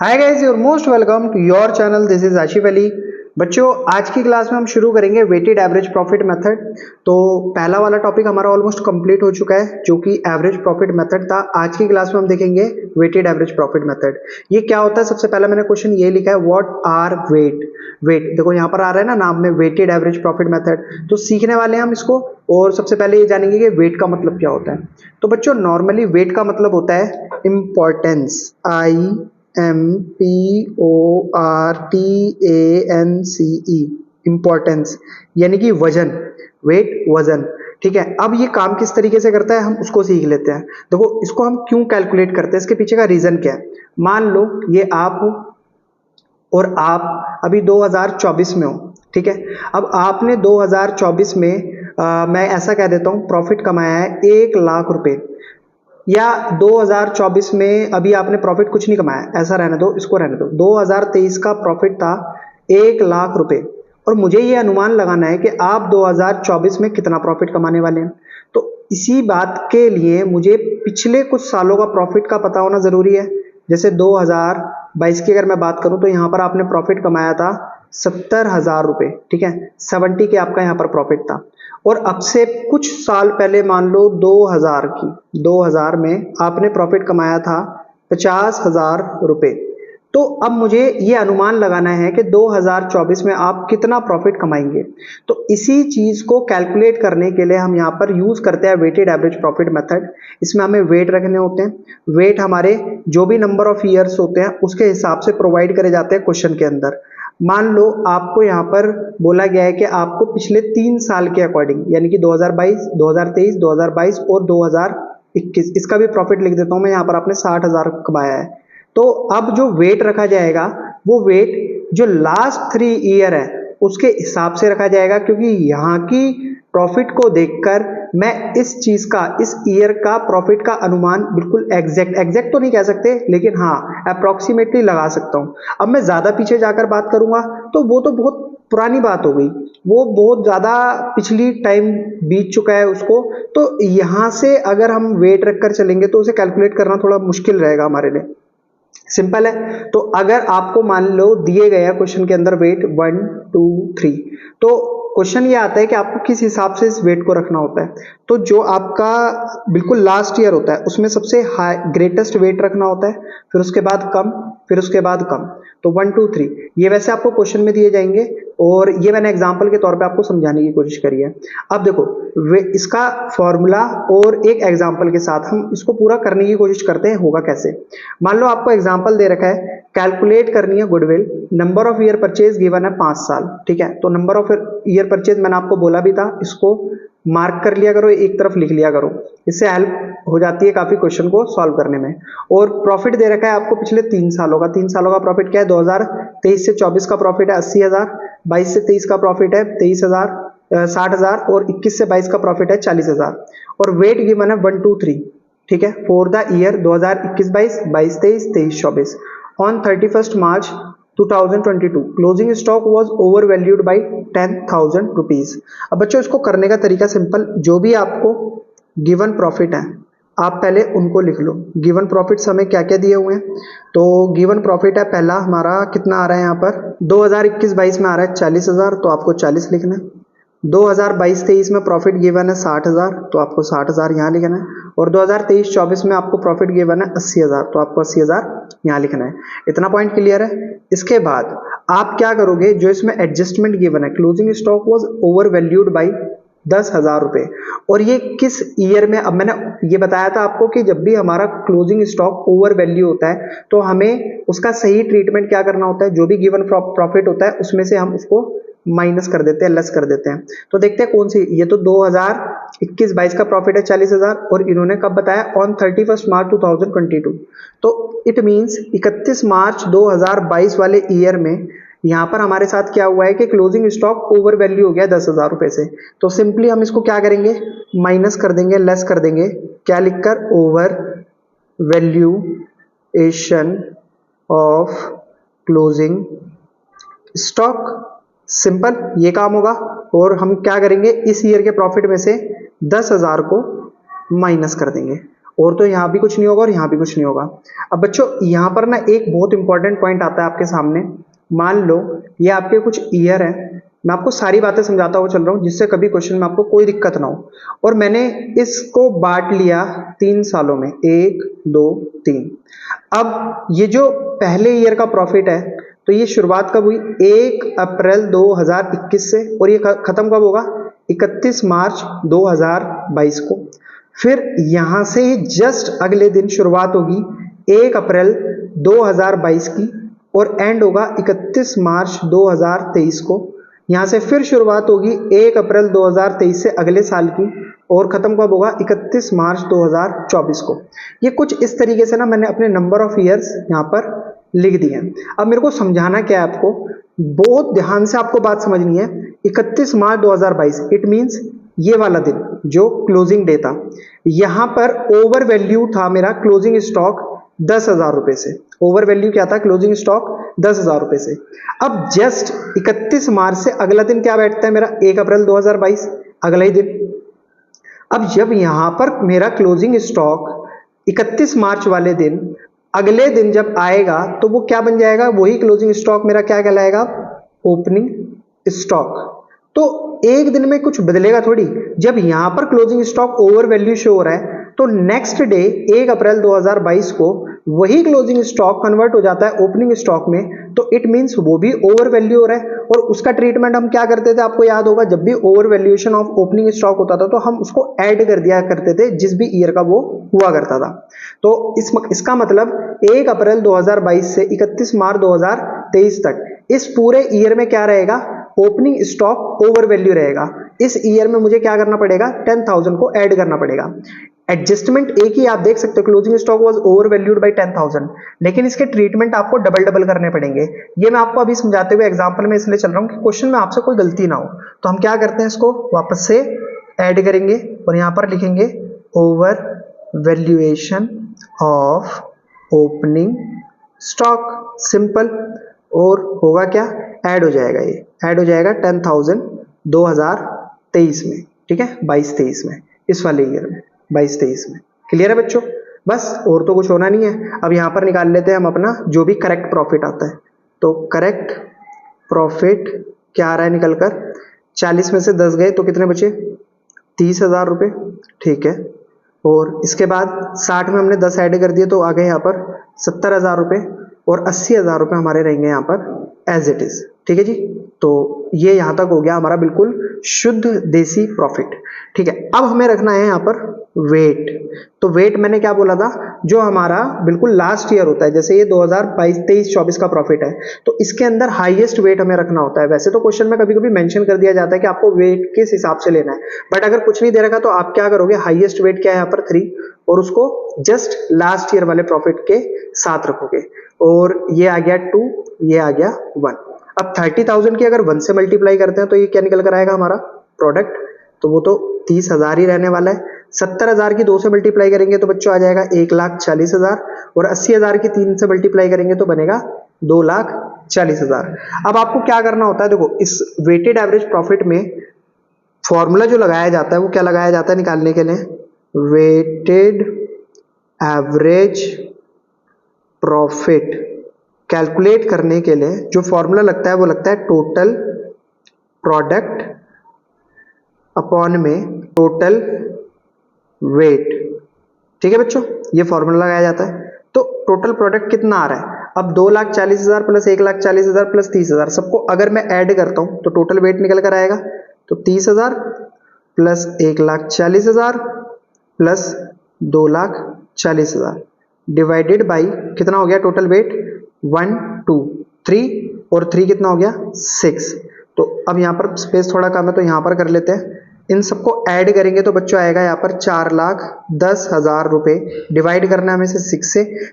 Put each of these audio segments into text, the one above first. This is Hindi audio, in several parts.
Hi guys, your most welcome to your channel. This is Ashif Ali. बच्चों, आज की क्लास में हम शुरू करेंगे वेटेड एवरेज प्रॉफिट मेथड। तो पहला वाला टॉपिक हमारा ऑलमोस्ट कंप्लीट हो चुका है, जो कि एवरेज प्रॉफिट मेथड था। आज की क्लास में हम देखेंगे वेटेड एवरेज प्रॉफिट मेथड। ये क्या होता है? सबसे पहला मैंने क्वेश्चन ये लिखा है, व्हाट आर वेट। देखो यहाँ पर आ रहा है ना नाम में, वेटेड एवरेज प्रॉफिट मेथड। तो सीखने वाले हैं हम इसको, और सबसे पहले ये जानेंगे कि वेट का मतलब क्या होता है। तो बच्चों, नॉर्मली वेट का मतलब होता है इंपॉर्टेंस। IMPORTANCE, इंपॉर्टेंस यानी कि वजन। वेट वजन, ठीक है। अब ये काम किस तरीके से करता है हम उसको सीख लेते हैं। देखो, इसको हम क्यों कैलकुलेट करते हैं, इसके पीछे का रीजन क्या है। मान लो ये आप हो और आप अभी 2024 में हो, ठीक है। अब आपने 2024 में मैं ऐसा कह देता हूं, प्रॉफिट कमाया है 1 लाख रुपए, या 2024 में अभी आपने प्रॉफिट कुछ नहीं कमाया, ऐसा रहने दो, इसको रहने दो। 2023 का प्रॉफिट था 1 लाख रुपए, और मुझे ये अनुमान लगाना है कि आप 2024 में कितना प्रॉफिट कमाने वाले हैं। तो इसी बात के लिए मुझे पिछले कुछ सालों का प्रॉफिट का पता होना जरूरी है। जैसे 2022 की अगर मैं बात करूं, तो यहां पर आपने प्रॉफिट कमाया था 70,000 रुपए, ठीक है। 70 के आपका यहां पर प्रॉफिट था। और अब से कुछ साल पहले, मान लो 2000 में आपने प्रॉफिट कमाया था 50,000 रुपए। तो अब मुझे ये अनुमान लगाना है कि 2024 में आप कितना प्रॉफिट कमाएंगे। तो इसी चीज को कैलकुलेट करने के लिए हम यहाँ पर यूज करते हैं वेटेड एवरेज प्रॉफिट मेथड। इसमें हमें वेट रखने होते हैं। वेट हमारे जो भी नंबर ऑफ ईयर्स होते हैं उसके हिसाब से प्रोवाइड करे जाते हैं क्वेश्चन के अंदर। मान लो आपको यहाँ पर बोला गया है कि आपको पिछले 3 साल के अकॉर्डिंग, यानी कि 2022, 2023, 2022 और 2021, इसका भी प्रॉफिट लिख देता हूं मैं। यहाँ पर आपने 60,000 कमाया है। तो अब जो वेट रखा जाएगा, वो वेट जो लास्ट 3 ईयर है उसके हिसाब से रखा जाएगा, क्योंकि यहाँ की प्रॉफिट को देखकर मैं इस चीज का, इस ईयर का प्रॉफिट का अनुमान बिल्कुल एग्जैक्ट तो नहीं कह सकते, लेकिन हाँ अप्रोक्सीमेटली लगा सकता हूं। अब मैं ज्यादा पीछे जाकर बात करूंगा तो वो तो बहुत पुरानी बात हो गई, वो बहुत ज्यादा पिछली टाइम बीत चुका है उसको। तो यहां से अगर हम वेट रखकर चलेंगे तो उसे कैलकुलेट करना थोड़ा मुश्किल रहेगा हमारे लिए। सिंपल है। तो अगर आपको मान लो दिए गए हैं क्वेश्चन के अंदर वेट 1 2 3, तो क्वेश्चन ये आता है कि आपको किस हिसाब से इस वेट को रखना होता है। तो जो आपका बिल्कुल लास्ट ईयर होता है उसमें सबसे हाई ग्रेटेस्ट वेट रखना होता है, फिर उसके बाद कम, फिर उसके बाद कम। तो 1 2 3 ये वैसे आपको क्वेश्चन में दिए जाएंगे, और ये मैंने एग्जांपल के तौर पे आपको समझाने की कोशिश करी है। अब देखो, इसका फॉर्मूला और एक एग्जांपल के साथ हम इसको पूरा करने की कोशिश करते हैं, होगा कैसे। मान लो आपको एग्जांपल दे रखा है, कैलकुलेट करनी है goodwill. Number of year purchase given है 5 साल, ठीक है। तो नंबर ऑफ ईयर परचेज मैंने आपको बोला भी था, इसको मार्क कर लिया करो, एक तरफ लिख लिया करो, इससे हेल्प हो जाती है काफी क्वेश्चन को सॉल्व करने में। और प्रॉफिट दे रखा है आपको पिछले 3 सालों का। 3 सालों का प्रॉफिट क्या है? 2023 से 24 का प्रॉफिट है 80,000, 22 से 23 का प्रॉफिट है 23,000, 60,000, और 21 से 22 का प्रॉफिट है 40,000। और वेट गिवन है 1 2 3, ठीक है, for the year 2021-22, 22-23, 23-24। On 31st March 2022 closing stock was over valued by 10,000 rupees. अब बच्चों, इसको करने का तरीका सिंपल। जो भी आपको गिवन प्रॉफिट है आप पहले उनको लिख लो। गिवन प्रॉफिट्स हमें क्या क्या दिए हुए हैं। तो गिवन प्रॉफिट है पहला हमारा, कितना आ रहा है यहाँ पर, 2021-22 में आ रहा है 40,000, तो आपको 40 लिखना है। 2022-23 में प्रॉफिट गिवन है 60,000, तो आपको 60,000 यहाँ लिखना है। और 2023-24 में आपको प्रॉफिट गिवन है 80,000, तो आपको 80,000 यहाँ लिखना है। इतना पॉइंट क्लियर है। इसके बाद आप क्या करोगे, जो इसमें एडजस्टमेंट गिवन है, closing stock was over valued by 10,000 रुपए, और ये किस ईयर में। अब मैंने ये बताया था आपको कि जब भी हमारा क्लोजिंग स्टॉक ओवर वैल्यू होता है तो हमें उसका सही ट्रीटमेंट क्या करना होता है। जो भी गिवन प्रॉफिट होता है उसमें से हम उसको माइनस कर देते हैं, लेस कर देते हैं। तो देखते हैं कौन सी। ये तो 2021-22 का प्रॉफिट है 40,000, और इन्होंने कब बताया? On 31st March 2022। तो इट मींस 31 मार्च 2022 वाले ईयर में यहां पर हमारे साथ क्या हुआ है कि क्लोजिंग स्टॉक ओवर वैल्यू हो गया 10,000 रुपए से। तो सिंपली हम इसको क्या करेंगे, माइनस कर देंगे, लेस कर देंगे, क्या लिखकर, over valuation of closing stock. Simple ये काम होगा। और हम क्या करेंगे, इस ईयर के प्रॉफिट में से 10,000 को माइनस कर देंगे। और तो यहाँ भी कुछ नहीं होगा और यहाँ भी कुछ नहीं होगा। अब बच्चों यहाँ पर ना एक बहुत इंपॉर्टेंट पॉइंट आता है आपके सामने। मान लो ये आपके कुछ ईयर है, मैं आपको सारी बातें समझाता हुआ चल रहा हूँ जिससे कभी क्वेश्चन में आपको कोई दिक्कत ना हो। और मैंने इसको बांट लिया 3 सालों में, 1 2 3। अब ये जो पहले ईयर का प्रॉफिट है तो ये शुरुआत कब हुई? 1 अप्रैल 2021 से, और ये खत्म कब होगा? 31 मार्च 2022 को। फिर यहां से ही जस्ट अगले दिन शुरुआत होगी 1 अप्रैल 2022 की और एंड होगा 31 मार्च 2023 को। यहां से फिर शुरुआत होगी 1 अप्रैल 2023 से अगले साल की और खत्म कब होगा? 31 मार्च 2024 को। ये कुछ इस तरीके से ना मैंने अपने नंबर ऑफ ईयर्स यहाँ पर लिख दिए हैं। अब मेरे को समझाना क्या है आपको, बहुत ध्यान से आपको बात समझनी है। 31 मार्च 2022 इट मींस ये वाला दिन जो क्लोजिंग डे था, यहां पर ओवर वैल्यू था मेरा क्लोजिंग स्टॉक 10,000 रुपए से। ओवर वैल्यू क्या था? क्लोजिंग स्टॉक 10,000 रुपए से। अब जस्ट 31 मार्च से अगला दिन क्या बैठता है मेरा? 1 अप्रैल 2022, अगला ही दिन। अब जब यहां पर मेरा क्लोजिंग स्टॉक 31 मार्च वाले दिन अगले दिन जब आएगा तो वो क्या बन जाएगा? वही क्लोजिंग स्टॉक मेरा क्या कहलाएगा? Opening stock. तो एक दिन में कुछ बदलेगा थोड़ी। जब यहां पर closing stock over value show हो रहा है तो नेक्स्ट डे 1 अप्रैल 2022 को वही क्लोजिंग स्टॉक कन्वर्ट हो जाता है ओपनिंग स्टॉक में, तो इट मींस वो भी ओवर वैल्यू हो रहा है। और उसका ट्रीटमेंट हम क्या करते थे? आपको याद होगा, जब भी over valuation of opening stock होता था तो हम उसको ऐड कर दिया करते थे जिस भी ईयर का वो हुआ करता था। तो इसका मतलब 1 अप्रैल 2022 से 31 मार्च 2023 तक इस पूरे ईयर में क्या रहेगा? ओपनिंग स्टॉक ओवर वैल्यू रहेगा। इस ईयर में मुझे क्या करना पड़ेगा? 10,000 को ऐड करना पड़ेगा। एडजस्टमेंट एक ही आप देख सकते हो, closing stock was over valued bye 10,000, लेकिन इसके ट्रीटमेंट आपको डबल डबल करने पड़ेंगे। ये मैं आपको अभी समझाते हुए एग्जांपल में इसलिए चल रहा हूं कि क्वेश्चन में आपसे कोई गलती ना हो। तो हम क्या करते हैं, इसको वापस से ऐड करेंगे और यहां पर लिखेंगे over valuation of opening stock, simple. और होगा क्या? ऐड हो जाएगा, ये ऐड हो जाएगा 10,000 2023 में, ठीक है, 22-23 में, इस वाले ईयर में 22-23 में। क्लियर है बच्चों? बस, और तो कुछ होना नहीं है। अब यहां पर निकाल लेते हैं हम अपना जो भी करेक्ट प्रॉफिट आता है। तो करेक्ट प्रॉफिट क्या आ रहा है निकल कर? 40 में से 10 गए तो कितने बचे? 30,000 रुपए, ठीक है। और इसके बाद 60 में हमने 10 ऐड कर दिए तो आ गए यहाँ पर 70,000 रुपए और 80,000 रुपए हमारे रहेंगे यहाँ पर एज इट इज, ठीक है जी। तो ये यहां तक हो गया हमारा बिल्कुल शुद्ध देसी प्रॉफिट, ठीक है। अब हमें रखना है यहाँ पर वेट। तो वेट मैंने क्या बोला था? जो हमारा बिल्कुल लास्ट ईयर होता है, जैसे ये 2022-23-24 का प्रॉफिट है तो इसके अंदर हाईएस्ट वेट हमें रखना होता है। वैसे तो क्वेश्चन में कभी कभी मेंशन कर दिया जाता है कि आपको वेट किस हिसाब से लेना है, बट अगर कुछ नहीं दे रखा तो आप क्या करोगे? हाईएस्ट वेट क्या है यहाँ पर? 3, और उसको जस्ट लास्ट ईयर वाले प्रॉफिट के साथ रखोगे। और ये आ गया 2, ये आ गया 1। अब 30,000 की अगर 1 से मल्टीप्लाई करते हैं तो ये क्या निकल कर आएगा हमारा प्रोडक्ट? तो वो तो 30,000 ही रहने वाला है। 70,000 की 2 से मल्टीप्लाई करेंगे तो बच्चों आ जाएगा 1,40,000, और 80,000 की 3 से मल्टीप्लाई करेंगे तो बनेगा 2,40,000। अब आपको क्या करना होता है? देखो, इस वेटेड एवरेज प्रॉफिट में फॉर्मूला जो लगाया जाता है वो क्या लगाया जाता है निकालने के लिए? वेटेड एवरेज प्रॉफिट कैलकुलेट करने के लिए जो फॉर्मूला लगता है वो लगता है टोटल प्रोडक्ट अपॉन में टोटल वेट, ठीक है बच्चों, ये फॉर्मूला लगाया जाता है। तो टोटल प्रोडक्ट कितना आ रहा है? अब 2,40,000 प्लस 1,40,000 प्लस 30,000, सबको अगर मैं ऐड करता हूं तो टोटल वेट निकल कर आएगा। तो 30,000 प्लस 1,40,000 प्लस 2,40,000 डिवाइडेड बाई कितना हो गया टोटल वेट? 1 2 3, और 3 कितना हो गया? 6। तो अब यहाँ पर स्पेस थोड़ा कम है तो यहाँ पर कर लेते हैं। इन सबको ऐड करेंगे तो बच्चों आएगा यहाँ पर 4,10,000 रुपए। डिवाइड करना है हमें से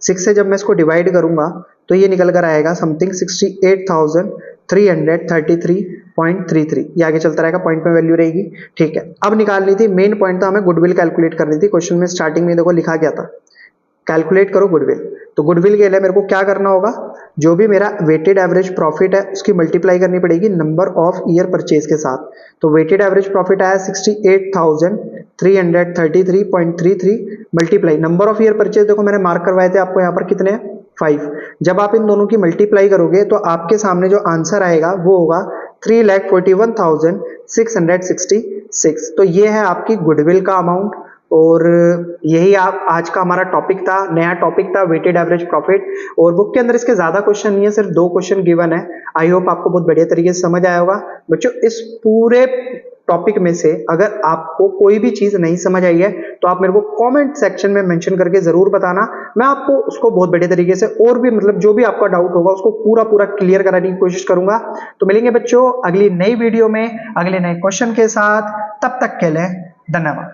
6 से जब मैं इसको डिवाइड करूंगा तो ये निकल कर आएगा समथिंग 68,333.33। ये आगे चलता रहेगा, पॉइंट में वैल्यू रहेगी, ठीक है। अब निकालनी थी मेन पॉइंट, था हमें गुडविल कैलकुलेट करनी थी। क्वेश्चन में स्टार्टिंग में देखो लिखा गया था कैलकुलेट करो गुडविल। तो गुडविल के लिए मेरे को क्या करना होगा? जो भी मेरा वेटेड एवरेज प्रॉफिट है उसकी मल्टीप्लाई करनी पड़ेगी नंबर ऑफ ईयर परचेज के साथ। तो वेटेड एवरेज प्रॉफिट आया 333.33 multiply number of year purchase, देखो मैंने मार्क करवाए थे आपको यहाँ पर कितने हैं 5। जब आप इन दोनों की मल्टीप्लाई करोगे तो आपके सामने जो आंसर आएगा वो होगा 3,41,666। तो ये है आपकी गुडविल का अमाउंट। और यही आप आज का हमारा टॉपिक था, नया टॉपिक था वेटेड एवरेज प्रॉफिट। और बुक के अंदर इसके ज्यादा क्वेश्चन नहीं है, सिर्फ 2 क्वेश्चन गिवन है। आई होप आपको बहुत बढ़िया तरीके से समझ आया होगा बच्चों। इस पूरे टॉपिक में से अगर आपको कोई भी चीज नहीं समझ आई है तो आप मेरे को कमेंट सेक्शन में मेंशन करके जरूर बताना, मैं आपको उसको बहुत बढ़िया तरीके से और भी मतलब जो भी आपका डाउट होगा उसको पूरा पूरा क्लियर कराने की कोशिश करूंगा। तो मिलेंगे बच्चों अगली नई वीडियो में अगले नए क्वेश्चन के साथ, तब तक के लिए धन्यवाद।